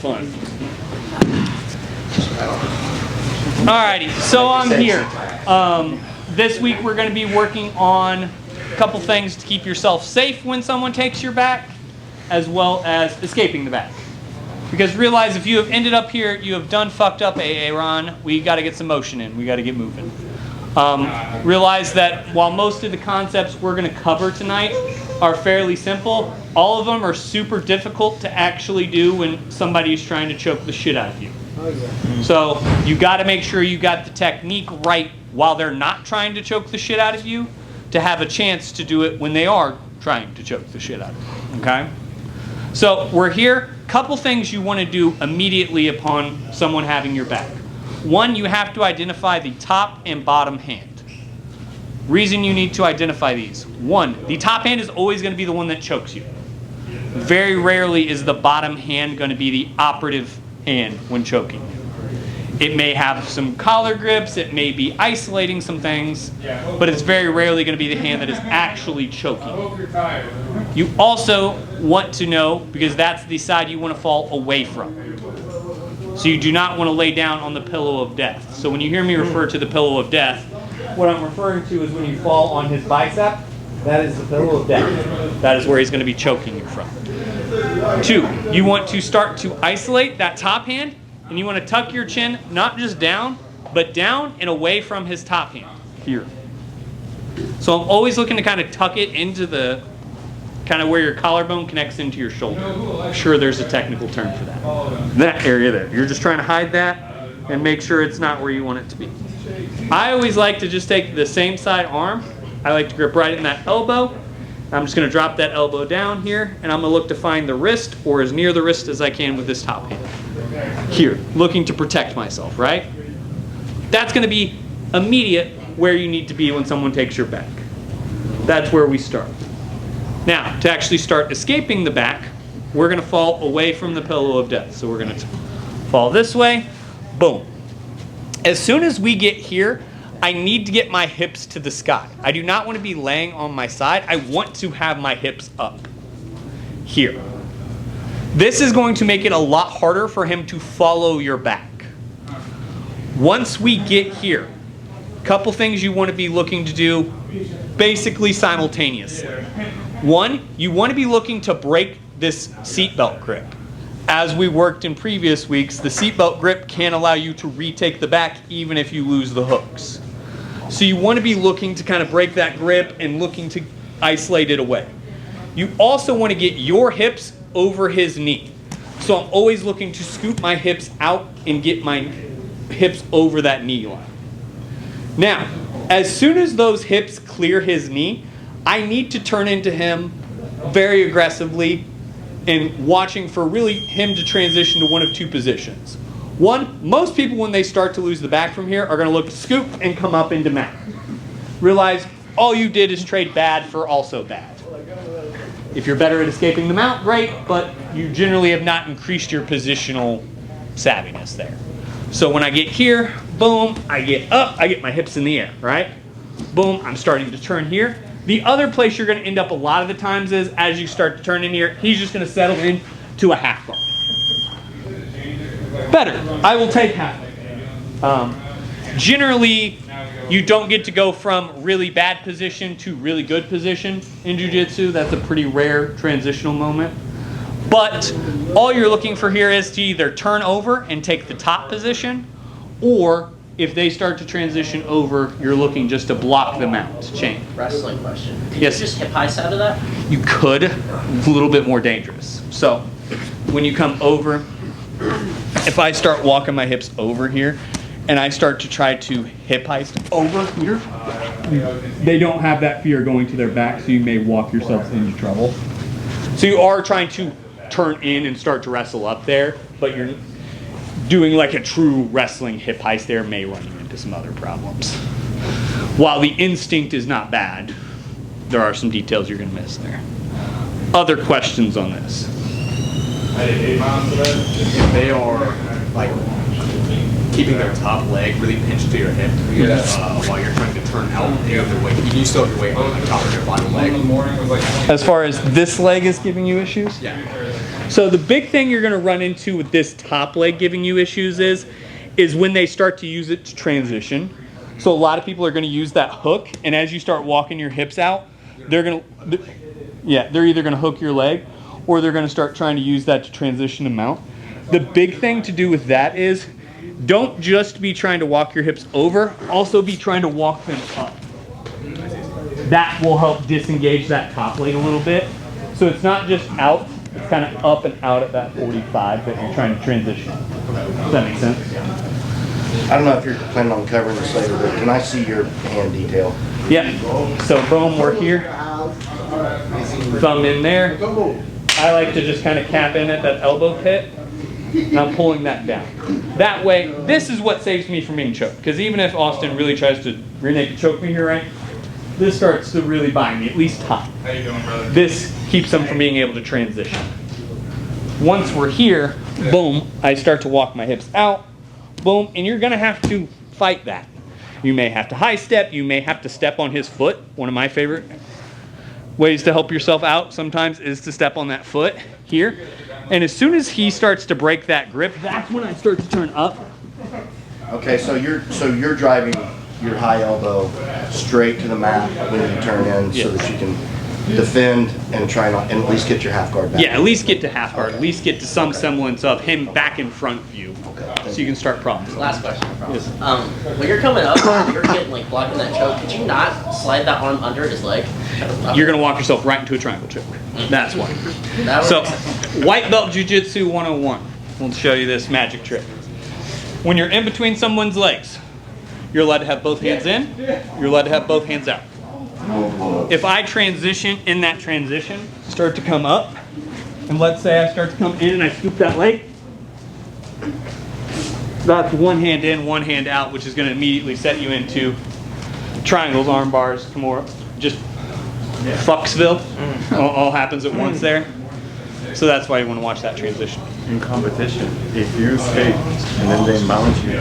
Fun. Alrighty, so I'm here. This week we're going to be working on a couple things to keep yourself safe when someone takes your back, as well as escaping the back. Because realize if you have ended up here, you have done fucked up Aaron, we got to get some motion in, we got to get moving. Realize that while most of the concepts we're going to cover tonight are fairly simple, all of them are super difficult to actually do when somebody is trying to choke the shit out of you. So you got to make sure you got the technique right while they're not trying to choke the shit out of you to have a chance to do it when they are trying to choke the shit out of you. Okay? So we're here. Couple things you want to do immediately upon someone having your back. One, you have to identify the top and bottom hand. Reason you need to identify these. One, the top hand is always going to be the one that chokes you. Very rarely is the bottom hand going to be the operative hand when choking you. It may have some collar grips, it may be isolating some things, but it's very rarely going to be the hand that is actually choking. You also want to know, because that's the side you want to fall away from. So you do not want to lay down on the pillow of death. So when you hear me refer to the pillow of death, what I'm referring to is when you fall on his bicep, that is the pillow of death. That is where he's going to be choking you from. Two, you want to start to isolate that top hand, and you want to tuck your chin not just down, but down and away from his top hand, here. So I'm always looking to kind of tuck it into the, kind of where your collarbone connects into your shoulder. I'm sure there's a technical term for that. That area there. You're just trying to hide that and make sure it's not where you want it to be. I always like to just take the same side arm. I like to grip right in that elbow. I'm just going to drop that elbow down here, and I'm going to look to find the wrist or as near the wrist as I can with this top hand. Here, looking to protect myself, right? That's going to be immediate where you need to be when someone takes your back. That's where we start. Now, to actually start escaping the back, we're going to fall away from the pillow of death. So we're going to fall this way, boom. As soon as we get here, I need to get my hips to the sky. I do not want to be laying on my side. I want to have my hips up here. This is going to make it a lot harder for him to follow your back. Once we get here, a couple things you want to be looking to do basically simultaneously. One, you want to be looking to break this seatbelt grip. As we worked in previous weeks, the seatbelt grip can allow you to retake the back even if you lose the hooks. So you want to be looking to kind of break that grip and looking to isolate it away. You also want to get your hips over his knee. So I'm always looking to scoop my hips out and get my hips over that knee line. Now, as soon as those hips clear his knee, I need to turn into him very aggressively and watching for really him to transition to one of two positions. One, most people when they start to lose the back from here are going to look to scoop and come up into mount. Realize all you did is trade bad for also bad. If you're better at escaping the mount, great, but you generally have not increased your positional savviness there. So when I get here, boom, I get up, I get my hips in the air, right? Boom, I'm starting to turn here. The other place you're going to end up a lot of the times is, as you start to turn in here, he's just going to settle in to a half bar. Better. I will take half. Generally, you don't get to go from really bad position to really good position in jiu-jitsu. That's a pretty rare transitional moment. But all you're looking for here is to either turn over and take the top position, or if they start to transition over, you're looking just to block them out. Chain. Wrestling question. Can yes. you just hip heist out of that? You could. A little bit more dangerous. So when you come over, if I start walking my hips over here and I start to try to hip heist over here, they don't have that fear going to their back, so you may walk yourselves into trouble. So you are trying to turn in and start to wrestle up there, but you're doing like a true wrestling hip heist there may run you into some other problems. While the instinct is not bad, there are some details you're going to miss there. Other questions on this? If they are like keeping their top leg really pinched to your hip while you're trying to turn out, you have their weight. You still have your weight on the top of your bottom leg. As far as this leg is giving you issues? Yeah. So the big thing you're gonna run into with this top leg giving you issues is when they start to use it to transition. So a lot of people are gonna use that hook, and as you start walking your hips out, they're either gonna hook your leg or they're gonna start trying to use that to transition and mount. The big thing to do with that is don't just be trying to walk your hips over, also be trying to walk them up. That will help disengage that top leg a little bit. So it's not just out, it's kind of up and out at that 45 that you're trying to transition. Does that make sense? I don't know if you're planning on covering this later, but can I see your hand detail? Yeah. So boom, we're here. Thumb in there. I like to just kind of cap in at that elbow pit. And I'm pulling that down. That way, this is what saves me from being choked. Because even if Austin really tries to rear naked choke me here, right? This starts to really bind me, at least top. How you doing, brother? This keeps them from being able to transition. Once we're here, boom, I start to walk my hips out, boom, and you're gonna have to fight that. You may have to high step, you may have to step on his foot. One of my favorite ways to help yourself out sometimes is to step on that foot here. And as soon as he starts to break that grip, that's when I start to turn up. Okay, so you're driving your high elbow straight to the mat when you turn in, so that you can defend and try not, and at least get your half guard back. Yeah, at least get to half guard, at least get to some semblance of him back in front of you, so you can start problems. Last question, I promise. When you're coming up, you're getting like blocking that choke. Could you not slide that arm under his leg? You're gonna walk yourself right into a triangle choke. That's why. That So, would make sense. White Belt Jiu-Jitsu 101. We'll show you this magic trick. When you're in between someone's legs, you're allowed to have both hands in, you're allowed to have both hands out. If I transition in that transition, start to come up, and let's say I start to come in and I scoop that leg, that's one hand in, one hand out, which is going to immediately set you into triangles, arm bars, Kimura, just Fucksville. All happens at once there. So that's why you want to watch that transition. In competition, if you escape and then they mount you,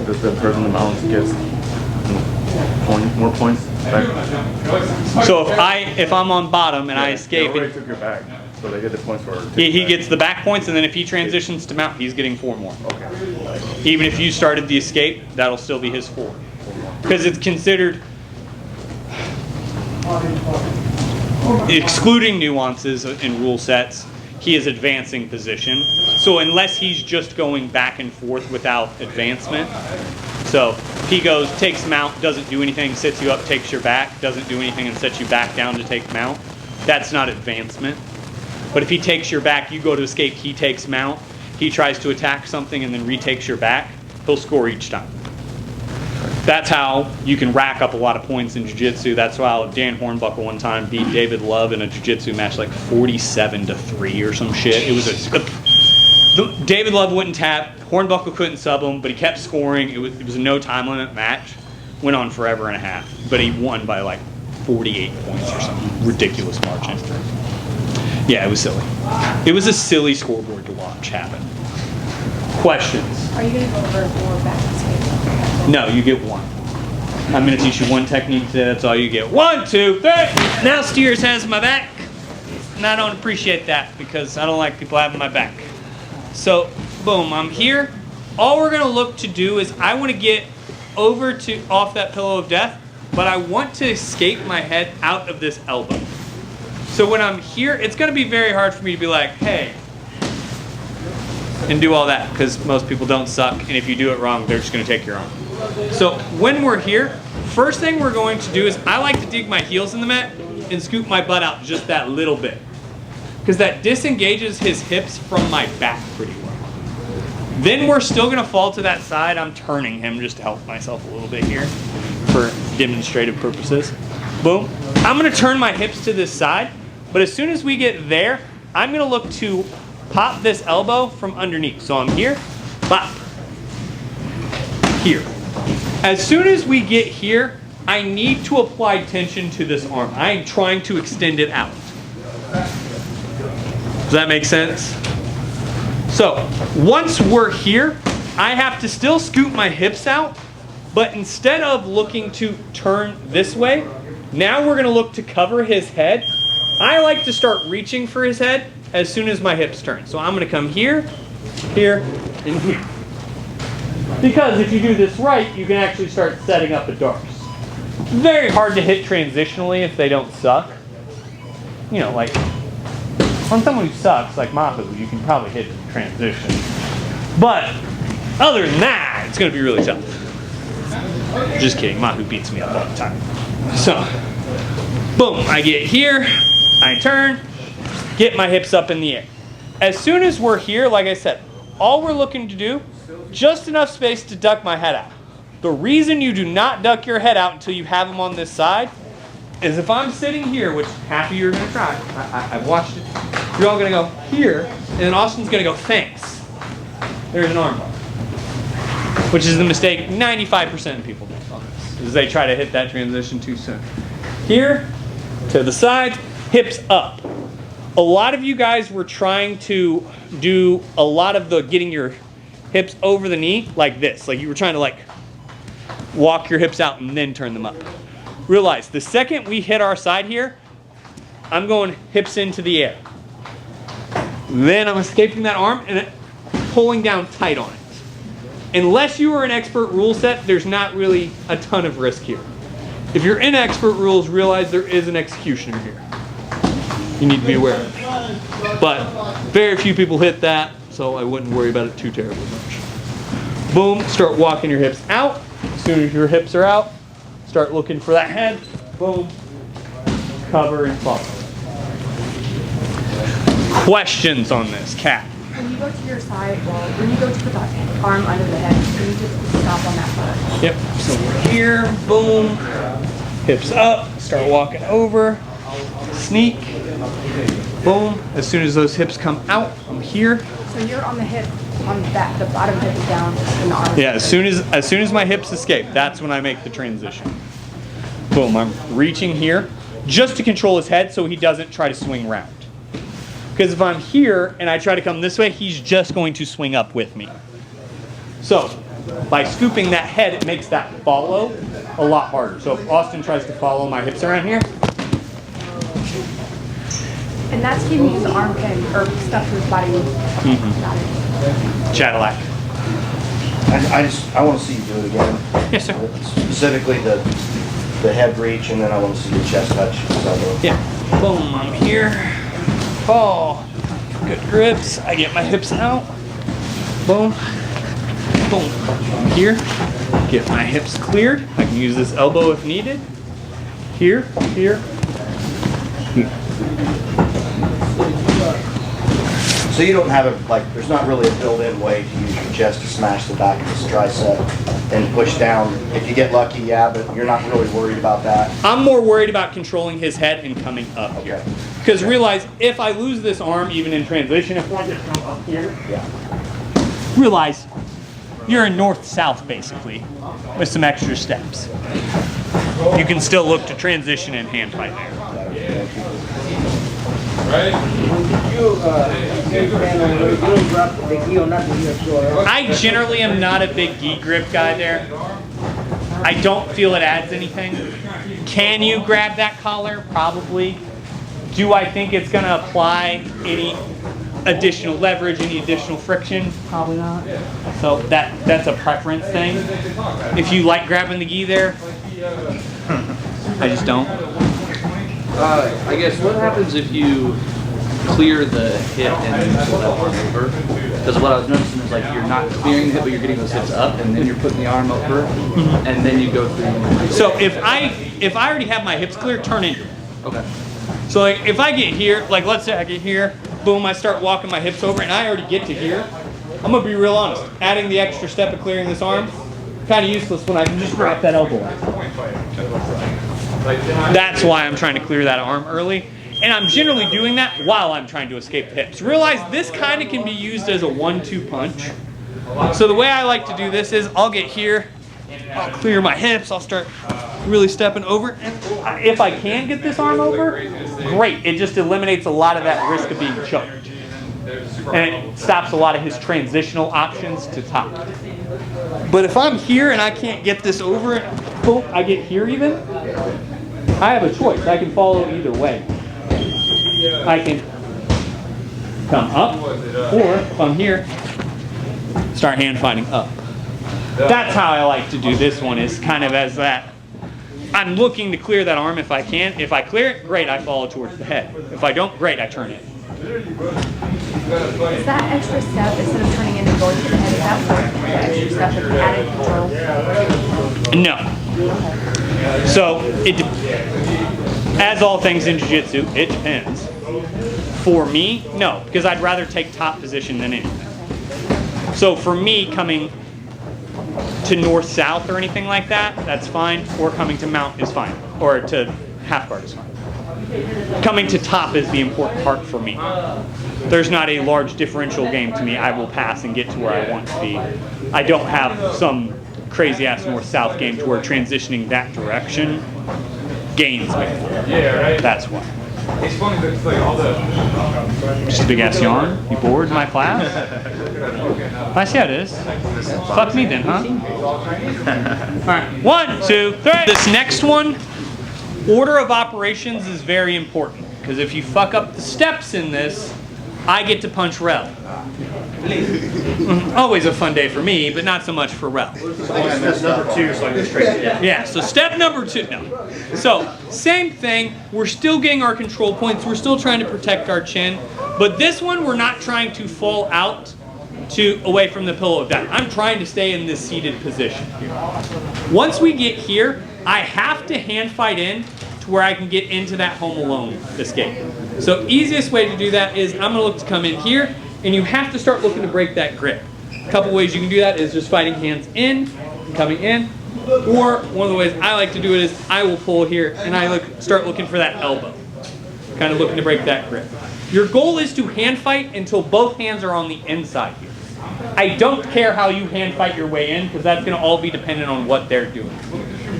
does the person that mounts gets more points back? So if I'm on bottom and I escape, They already took your back, so they get the points for he gets the back points, and then if he transitions to mount, he's getting 4 more. Okay. Even if you started the escape, that'll still be his 4. Because it's considered, excluding nuances in rule sets, he is advancing position. So unless he's just going back and forth without advancement, so he goes, takes mount, doesn't do anything, sits you up, takes your back, doesn't do anything and sets you back down to take mount, that's not advancement. But if he takes your back, you go to escape, he takes mount, he tries to attack something and then retakes your back, he'll score each time. That's how you can rack up a lot of points in jiu-jitsu. That's why Dan Hornbuckle one time beat David Love in a jiu-jitsu match like 47-3 or some shit. It was David Love wouldn't tap, Hornbuckle couldn't sub him, but he kept scoring. It was a no time limit match. Went on forever and a half, but he won by like 48 points or something. Ridiculous margin. Yeah, it was silly. It was a silly scoreboard to watch happen. Questions? Are you going to go over more back and skate? No, you get 1. I'm going to teach you 1 technique today. That's all you get. 1, 2, 3. Now Steers has my back. And I don't appreciate that because I don't like people having my back. So, boom, I'm here. All we're going to look to do is I want to get over to off that pillow of death, but I want to escape my head out of this elbow. So when I'm here, it's going to be very hard for me to be like, hey, and do all that because most people don't suck, and if you do it wrong, they're just going to take your arm. So when we're here, first thing we're going to do is I like to dig my heels in the mat and scoop my butt out just that little bit because that disengages his hips from my back pretty well. Then we're still going to fall to that side. I'm turning him just to help myself a little bit here for demonstrative purposes. Boom. I'm going to turn my hips to this side, but as soon as we get there, I'm going to look to pop this elbow from underneath. So I'm here, pop, here. As soon as we get here, I need to apply tension to this arm. I'm trying to extend it out. Does that make sense? So once we're here, I have to still scoop my hips out, but instead of looking to turn this way, now we're going to look to cover his head. I like to start reaching for his head as soon as my hips turn. So I'm gonna come here, here, and here. Because if you do this right, you can actually start setting up a darts. Very hard to hit transitionally if they don't suck. You know, like, on someone who sucks, like Mahu, you can probably hit transition. But, other than that, it's gonna be really tough. Just kidding, Mahu beats me up all the time. So, boom, I get here, I turn, get my hips up in the air. As soon as we're here, like I said, all we're looking to do, just enough space to duck my head out. The reason you do not duck your head out until you have them on this side is if I'm sitting here, which half of you are gonna try, I've watched it, you're all gonna go here, and then Austin's gonna go, thanks. There's an arm bar. Which is the mistake 95% of people make on this, is they try to hit that transition too soon. Here, to the side, hips up. A lot of you guys were trying to do a lot of the getting your hips over the knee like this. Like you were trying to like walk your hips out and then turn them up. Realize the second we hit our side here, I'm going hips into the air. Then I'm escaping that arm and pulling down tight on it. Unless you are an expert rule set, there's not really a ton of risk here. If you're in expert rules, realize there is an executioner here. You need to be aware of it. But very few people hit that, so I wouldn't worry about it too terribly much. Boom, start walking your hips out. As soon as your hips are out, start looking for that head. Boom, cover and follow. Questions on this, Kat? When you go to your side, well, when you go to put that arm under the head, can you just stop on that part? Yep, so we're here, boom, hips up, start walking over, sneak, boom. As soon as those hips come out, I'm here. So you're on the hip, on that, the bottom hip is down and the arm. Yeah, as soon as my hips escape, that's when I make the transition. Boom, I'm reaching here just to control his head so he doesn't try to swing round. Because if I'm here and I try to come this way, he's just going to swing up with me. So, by scooping that head, it makes that follow a lot harder. So if Austin tries to follow my hips around here. And that's giving you the arm pin, or stuff to his body. Got it. Cadillac. I want to see you do it again. Yes, sir. Specifically the head reach, and then I want to see your chest touch. Yeah. Boom, I'm here. Fall. Good grips. I get my hips out. Boom. Boom. I'm here. Get my hips cleared. I can use this elbow if needed. Here, here, here. So you don't have it, like, there's not really a built-in way to use your chest to smash the back of this tricep and push down. If you get lucky, yeah, but you're not really worried about that. I'm more worried about controlling his head and coming up here. Because realize, if I lose this arm, even in transition, if I just come up here, realize you're in north-south, basically, with some extra steps. You can still look to transition and hand fight there. I generally am not a big gi grip guy there. I don't feel it adds anything. Can you grab that collar? Probably. Do I think it's going to apply any additional leverage, any additional friction? Probably not. So that's a preference thing. If you like grabbing the gi there, I just don't. I guess what happens if you clear the hip and then pull that arm over? Because what I was noticing is like you're not clearing the hip, but you're getting those hips up, and then you're putting the arm over, and then you go through. So if I already have my hips clear, turn into it. Okay. So like if I get here, like let's say I get here, boom, I start walking my hips over, and I already get to here. I'm gonna be real honest. Adding the extra step of clearing this arm, kind of useless when I can just drop that elbow out. That's why I'm trying to clear that arm early. And I'm generally doing that while I'm trying to escape the hips. Realize this kind of can be used as a 1-2 punch. So the way I like to do this is I'll get here, I'll clear my hips, I'll start really stepping over. And if I can get this arm over, great. It just eliminates a lot of that risk of being choked. And it stops a lot of his transitional options to top. But if I'm here and I can't get this over, boom, I get here even, I have a choice. I can follow either way. I can come up, or if I'm here, start hand fighting up. That's how I like to do this one, is kind of as that. I'm looking to clear that arm if I can. If I clear it, great, I follow towards the head. If I don't, great, I turn it. Is that extra step, instead of turning in and going to the head, is that worth the extra step of added control? No. So, as all things in jiu-jitsu, it depends. For me, no, because I'd rather take top position than anything. So for me, coming to north-south or anything like that, that's fine. Or coming to mount is fine. Or to half guard is fine. Coming to top is the important part for me. There's not a large differential game to me. I will pass and get to where I want to be. I don't have some crazy-ass north-south game to where transitioning that direction gains me. That's why. It's funny that it's like all the. Just a big-ass yawn? You bored in my class? I see how it is. Fuck me then, huh? Alright, 1, 2, 3. This next one, order of operations is very important. Because if you fuck up the steps in this, I get to punch Rel. Always a fun day for me, but not so much for Rel. That's number 2, so I go straight to it. Yeah, so step number 2. No. So, same thing. We're still getting our control points. We're still trying to protect our chin. But this one, we're not trying to fall out away from the pillow of death. I'm trying to stay in this seated position here. Once we get here, I have to hand fight in to where I can get into that home alone escape. So easiest way to do that is I'm going to look to come in here, and you have to start looking to break that grip. A couple ways you can do that is just fighting hands in, and coming in, or one of the ways I like to do it is I will pull here, and I start looking for that elbow, kind of looking to break that grip. Your goal is to hand fight until both hands are on the inside here. I don't care how you hand fight your way in, because that's going to all be dependent on what they're doing.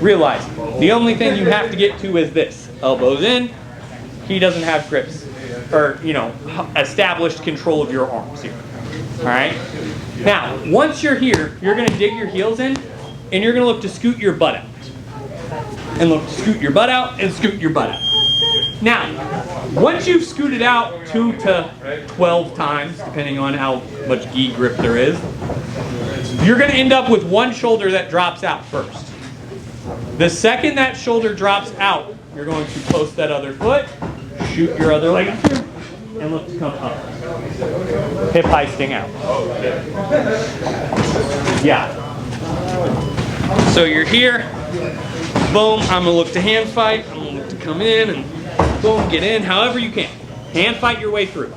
Realize, the only thing you have to get to is this. Elbows in, he doesn't have grips, or, established control of your arms here. Alright? Now, once you're here, you're going to dig your heels in, and you're going to look to scoot your butt out. And look to scoot your butt out, and scoot your butt out. Now, once you've scooted out 2 to 12 times, depending on how much gi grip there is, you're going to end up with one shoulder that drops out first. The second that shoulder drops out, you're going to post that other foot, shoot your other leg up here, and look to come up. Hip heisting out. Yeah. So you're here, boom, I'm going to look to hand fight, I'm going to look to come in, and boom, get in, however you can. Hand fight your way through.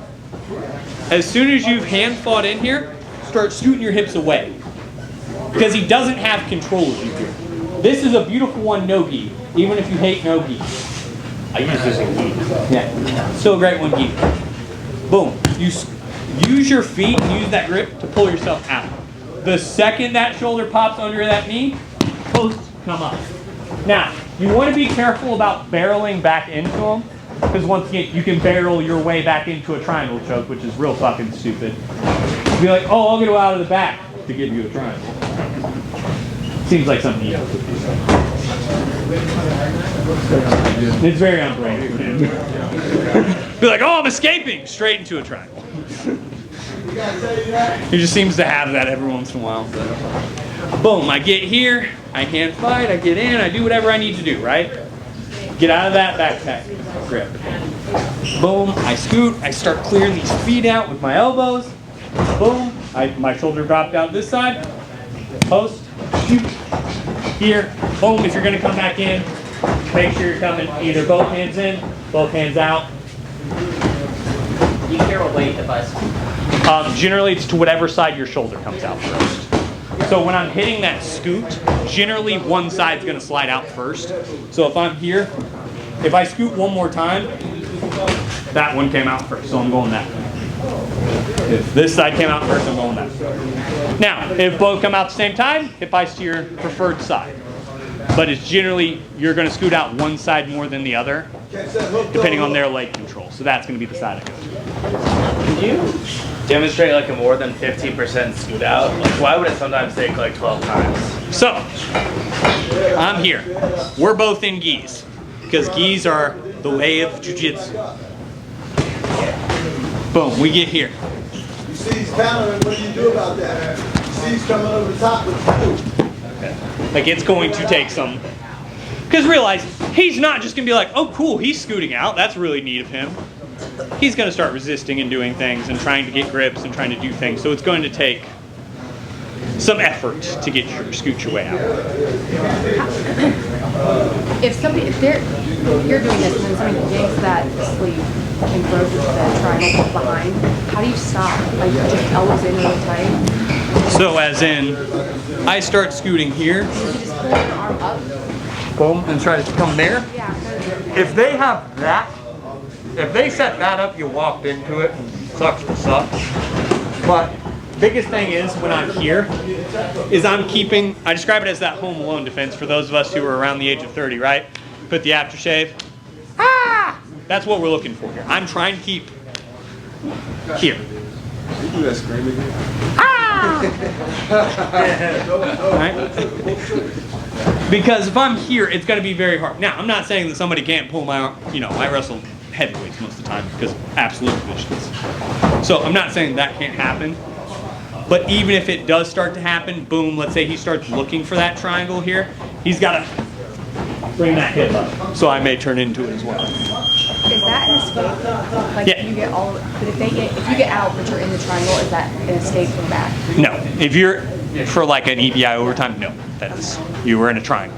As soon as you've hand fought in here, start scooting your hips away. Because he doesn't have control of you here. This is a beautiful one, no gi, even if you hate no gi. I use this in gi. Yeah, still a great one, gi. Boom. You use your feet, use that grip to pull yourself out. The second that shoulder pops under that knee, post, come up. Now, you want to be careful about barreling back into them, because once again, you can barrel your way back into a triangle choke, which is real fucking stupid. Be like, oh, I'll go out of the back to give you a triangle. Seems like something you have to do. It's very unbrave for him. Be like, oh, I'm escaping! Straight into a triangle. He just seems to have that every once in a while. Boom, I get here, I hand fight, I get in, I do whatever I need to do, right? Get out of that backpack grip. Boom, I scoot, I start clearing these feet out with my elbows. Boom, my shoulder dropped out this side. Post, shoot, here, boom, if you're gonna come back in, make sure you're coming either both hands in, both hands out. You care what weight if I scoot? Generally, it's to whatever side your shoulder comes out first. So when I'm hitting that scoot, generally one side's gonna slide out first. So if I'm here, if I scoot one more time, that one came out first, so I'm going that way. If this side came out first, I'm going that way. Now, if both come out at the same time, hip ice to your preferred side. But it's generally, you're gonna scoot out one side more than the other, depending on their leg control. So that's gonna be the side I go to. Can you demonstrate like a more than 50% scoot out? Like why would it sometimes take like 12 times? So, I'm here. We're both in gis, because gis are the way of jiu-jitsu. Boom, we get here. You see he's countering, what do you do about that? You see he's coming over the top with you. Like it's going to take some, because realize he's not just gonna be like, oh cool, he's scooting out, that's really neat of him. He's gonna start resisting and doing things and trying to get grips and trying to do things. So it's going to take some effort to get scoot your way out. If you're doing this and then somebody yanks that sleeve and throws it to the triangle from behind, how do you stop? Like just elbows in really tight? So as in, I start scooting here, You just pull your arm up. boom, and try to come there. Yeah. If they have that, if they set that up, you walked into it, and sucks to suck. But biggest thing is when I'm here, is I'm keeping, I describe it as that home alone defense for those of us who are around the age of 30, right? Put the aftershave. Ah! That's what we're looking for here. I'm trying to keep here. You do that screaming again. Right? Because if I'm here, it's going to be very hard. Now, I'm not saying that somebody can't pull my, I wrestle heavyweights most of the time because of absolute positions. So I'm not saying that can't happen. But even if it does start to happen, boom, let's say he starts looking for that triangle here, he's got to bring that hip up. So I may turn into it as well. Is that an escape? Like Yeah. you get all, but if you get out but you're in the triangle, is that an escape from back? No. If you're for like an EBI overtime, no. That is, you were in a triangle.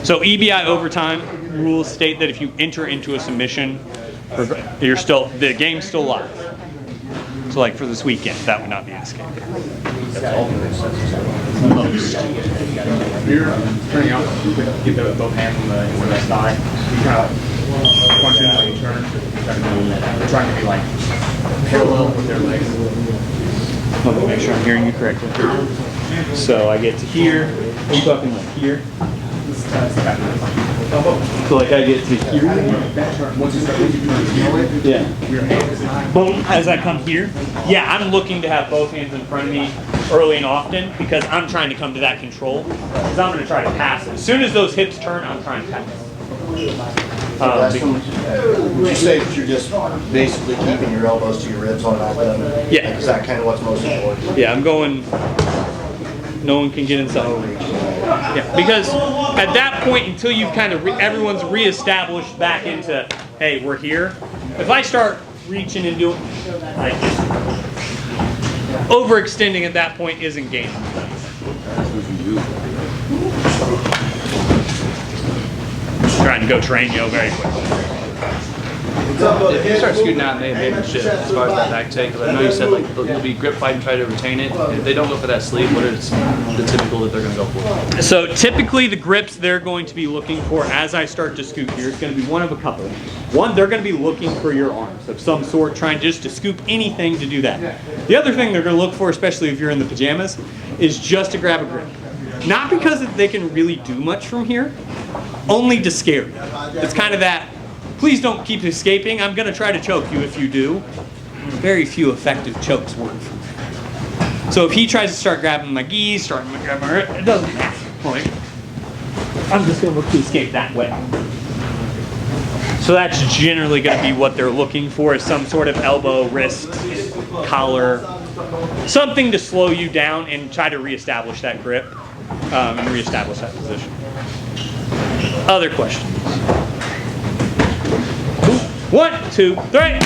So EBI overtime rules state that if you enter into a submission, you're still, the game's still live. So like for this weekend, that would not be an escape. If you're turning out, get both hands on the left thigh. You kind of punch in when you turn. You're trying to be like parallel with their legs. Let me make sure I'm hearing you correctly. So I get to here. Are you talking like here? So like I get to here. Once you turn, Yeah. Boom, as I come here. Yeah, I'm looking to have both hands in front of me early and often because I'm trying to come to that control. Because I'm going to try to pass it. As soon as those hips turn, I'm trying to pass it. Would you say that you're just basically keeping your elbows to your ribs on that then? Yeah. Is that kind of what's most important? Yeah, I'm going, no one can get inside. Yeah, because at that point, until you've kind of, everyone's reestablished back into, hey, we're here. If I start reaching and doing, like, overextending at that point isn't game. Trying to go train yo very quickly. If you start scooting out and they abandon shit as far as that back take, because I know you said like you'll be grip fight and try to retain it. If they don't go for that sleeve, what is the typical that they're going to go for? So typically the grips they're going to be looking for as I start to scoop here is going to be one of a couple. One, they're going to be looking for your arms of some sort, trying just to scoop anything to do that. The other thing they're going to look for, especially if you're in the pajamas, is just to grab a grip. Not because they can really do much from here, only to scare you. It's kind of that, please don't keep escaping, I'm going to try to choke you if you do. Very few effective chokes work from there. So if he tries to start grabbing my gis, starting to grab my wrist, it doesn't matter. Like, I'm just going to look to escape that way. So that's generally going to be what they're looking for, is some sort of elbow, wrist, collar, something to slow you down and try to reestablish that grip and reestablish that position. Other questions? 1, 2, 3.